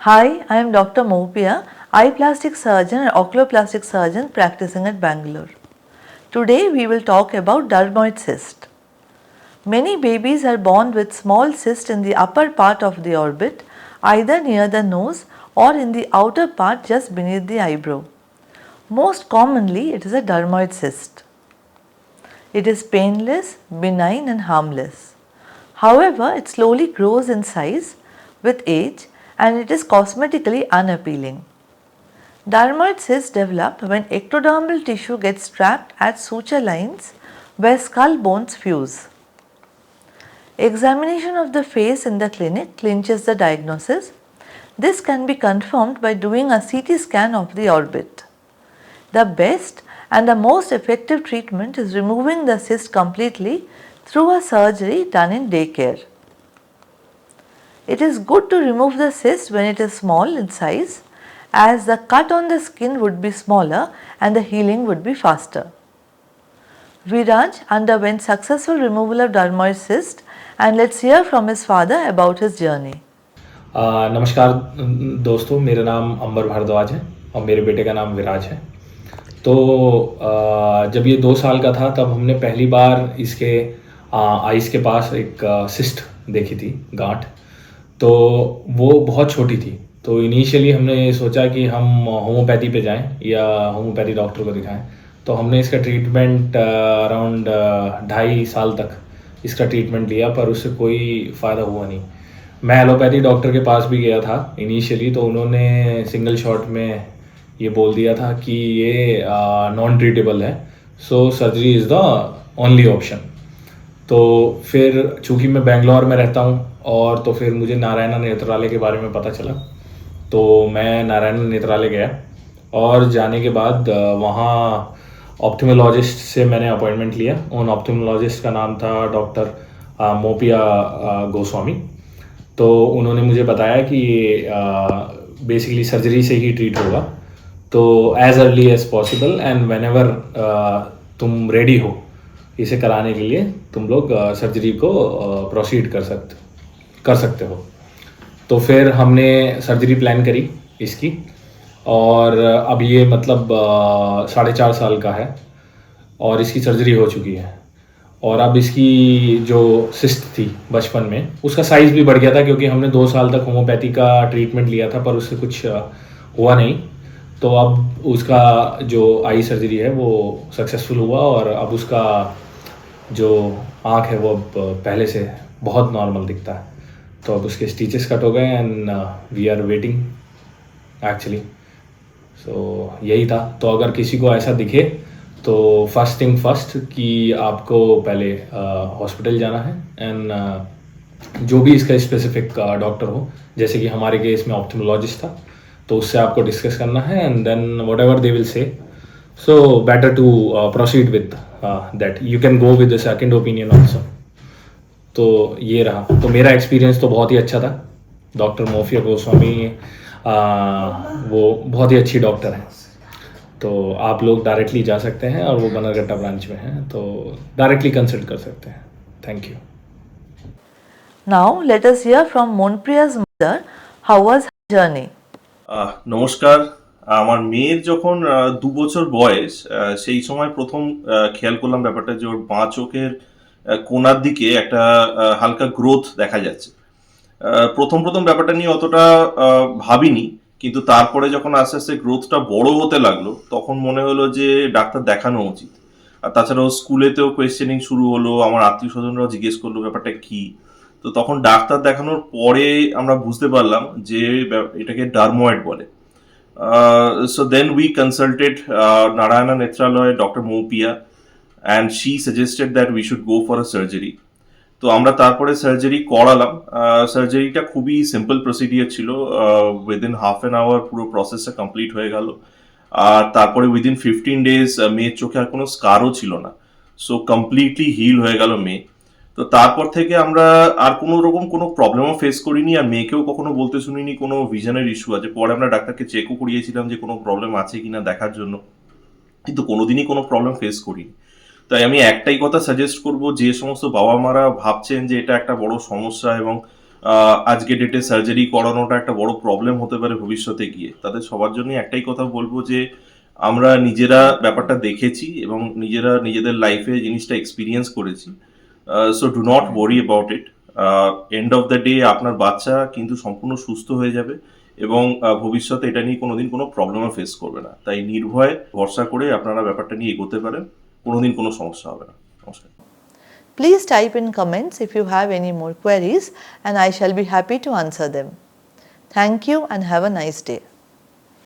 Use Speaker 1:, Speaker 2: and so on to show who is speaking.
Speaker 1: Hi, I am Dr. Mopia, eye plastic surgeon and oculoplastic surgeon practicing at Bangalore. Today we will talk about dermoid cyst. Many babies are born with small cyst in the upper part of the orbit, either near the nose or in the outer part just beneath the eyebrow. Most commonly, it is a dermoid cyst. It is painless, benign and harmless. However, it slowly grows in size with age and it is cosmetically unappealing. Dermoid cysts develop when ectodermal tissue gets trapped at suture lines where skull bones fuse. Examination of the face in the clinic clinches the diagnosis. This can be confirmed by doing a CT scan of the orbit. The best and the most effective treatment is removing the cyst completely through a surgery done in daycare. It is good to remove the cyst when it is small in size, as the cut on the skin would be smaller and the healing would be faster. Viraj underwent successful removal of dermoid cyst, and let's hear from his father about his journey.
Speaker 2: नमस्कार दोस्तों, मेरा नाम अंबर भारद्वाज है और मेरे बेटे का नाम विराज है। तो जब ये 2 साल का था तब हमने पहली बार इसके आइस के पास एक सिस्ट देखी थी, गांठ। तो वो बहुत छोटी थी। तो इनिशियली हमने सोचा कि हम होम्योपैथी पे जाएं या होम्योपैथी डॉक्टर को दिखाएं। तो हमने इसका ट्रीटमेंट अराउंड 2.5 साल तक इसका ट्रीटमेंट लिया, पर उससे कोई फ़ायदा हुआ नहीं। मैं एलोपैथी डॉक्टर के पास भी गया था इनिशियली, तो उन्होंने सिंगल शॉट में ये बोल दिया था कि ये नॉन ट्रीटेबल है, so surgery is the only option. तो फिर चूँकि मैं बेंगलोर में रहता हूँ और तो फिर मुझे नारायणा नेत्रालय के बारे में पता चला, तो मैं नारायणा नेत्रालय गया और जाने के बाद वहाँ ऑप्थेमोलॉजिस्ट से मैंने अपॉइंटमेंट लिया। उन ऑप्थेमोलॉजिस्ट का नाम था डॉक्टर मोपिया गोस्वामी। तो उन्होंने मुझे बताया कि बेसिकली सर्जरी से ही ट्रीट होगा, तो as early as possible and whenever तुम रेडी हो इसे कराने के लिए तुम लोग सर्जरी को प्रोसीड कर सकते हो। तो फिर हमने सर्जरी प्लान करी इसकी, और अब ये मतलब 4.5 साल का है और इसकी सर्जरी हो चुकी है। और अब इसकी जो सिस्ट थी बचपन में, उसका साइज़ भी बढ़ गया था, क्योंकि हमने 2 साल तक होम्योपैथी का ट्रीटमेंट लिया था पर उससे कुछ हुआ नहीं। तो अब उसका जो आई सर्जरी है वो सक्सेसफुल हुआ और अब उसका जो आँख है वो अब पहले से बहुत नॉर्मल दिखता है। तो अब उसके स्टिचेस कट हो गए and we are waiting actually. So यही था। तो अगर किसी को ऐसा दिखे तो फर्स्ट थिंग फर्स्ट कि आपको पहले हॉस्पिटल जाना है एंड जो भी इसका स्पेसिफिक डॉक्टर हो, जैसे कि हमारे केस में ऑप्थेमोलॉजिस्ट था, तो उससे आपको डिस्कस करना है and then whatever they will say, so better to proceed with that. You can go with the second opinion also. तो ये रहा। तो मेरा एक्सपीरियंस तो बहुत ही अच्छा था। डॉक्टर मोफिया गोस्वामी वो बहुत ही अच्छी डॉक्टर हैं। तो आप लोग डायरेक्टली जा सकते हैं और वो बनरघट्टा ब्रांच में हैं, तो डायरेक्टली कंसल्ट कर सकते हैं। Thank you.
Speaker 1: Now let us hear from Monpriya's mother. How was her journey?
Speaker 3: নমস্কার। আমার মেয়ের যখন 2 বছর বয়স, সেই সময় প্রথম খেয়াল করলাম ব্যাপারটা যে ওর বাঁ চোখের কোণার দিকে একটা হালকা গ্রোথ দেখা যাচ্ছে। প্রথম প্রথম ব্যাপারটা নিয়ে অতটা ভাবিনি, কিন্তু তারপরে যখন আস্তে আস্তে গ্রোথটা বড় হতে লাগলো তখন মনে হলো যে ডাক্তার দেখানো উচিত। আর তাছাড়াও স্কুলেতেও কোয়েশ্চেনিং শুরু হলো, আমার আত্মীয় স্বজনরাও জিজ্ঞেস করলো ব্যাপারটা কি। তো তখন ডাক্তার দেখানোর পরে আমরা বুঝতে পারলাম যে এটাকে ডার্মোয়েড বলে। So then we consulted Narayana Netraloy, Dr. Mopia, and she suggested that we should go for a surgery. তো আমরা তারপরে সার্জারি করালাম। সার্জারিটা খুবই সিম্পল প্রসিডিওর ছিল। উইদিন হাফ অ্যান আওয়ার পুরো প্রসেসটা কমপ্লিট হয়ে গেল। আর তারপরে উইদিন 15 ডেজ মেয়ের চোখে আর কোনো স্কারও ছিল না, সো কমপ্লিটলি হিল হয়ে গেল মেয়ে। তো তারপর থেকে আমরা আর কোনো রকম কোনো প্রবলেমও ফেস করিনি, আর মেয়েকেও কখনো বলতে শুনিনি কোনো ভিশনের ইস্যু আছে। পরে আমরা ডাক্তারকে চেকও করিয়েছিলাম যে কোনো প্রবলেম আছে কিনা দেখার জন্য, কিন্তু কোনোদিনই কোনো প্রবলেম ফেস করিনি। তাই আমি একটাই কথা সাজেস্ট করব, যে সমস্ত বাবা মারা ভাবছেন যে এটা একটা বড় সমস্যা এবং আজকে ডেটে সার্জারি করানোটা একটা বড় প্রবলেম হতে পারে ভবিষ্যতে গিয়ে। তাদের সবার জন্যই একটাই কথা বলবো যে আমরা নিজেরা ব্যাপারটা দেখেছি এবং নিজেরা নিজেদের লাইফে জিনিসটা এক্সপিরিয়েন্স করেছি। So do not worry about it. End of the day আপনার বাচ্চা কিন্তু সম্পূর্ণ সুস্থ হয়ে যাবে এবং ভবিষ্যতে এটা নিয়ে কোনোদিন কোনো প্রবলেমও ফেস করবে না। তাই নির্ভয়ে ভরসা করে আপনারা ব্যাপারটা নিয়ে এগোতে পারেন, কোনোদিন কোনো সমস্যা হবে না। নমস্কার।
Speaker 1: Please type in comments if you have any more queries and I shall be happy to answer them. Thank you and have a nice day.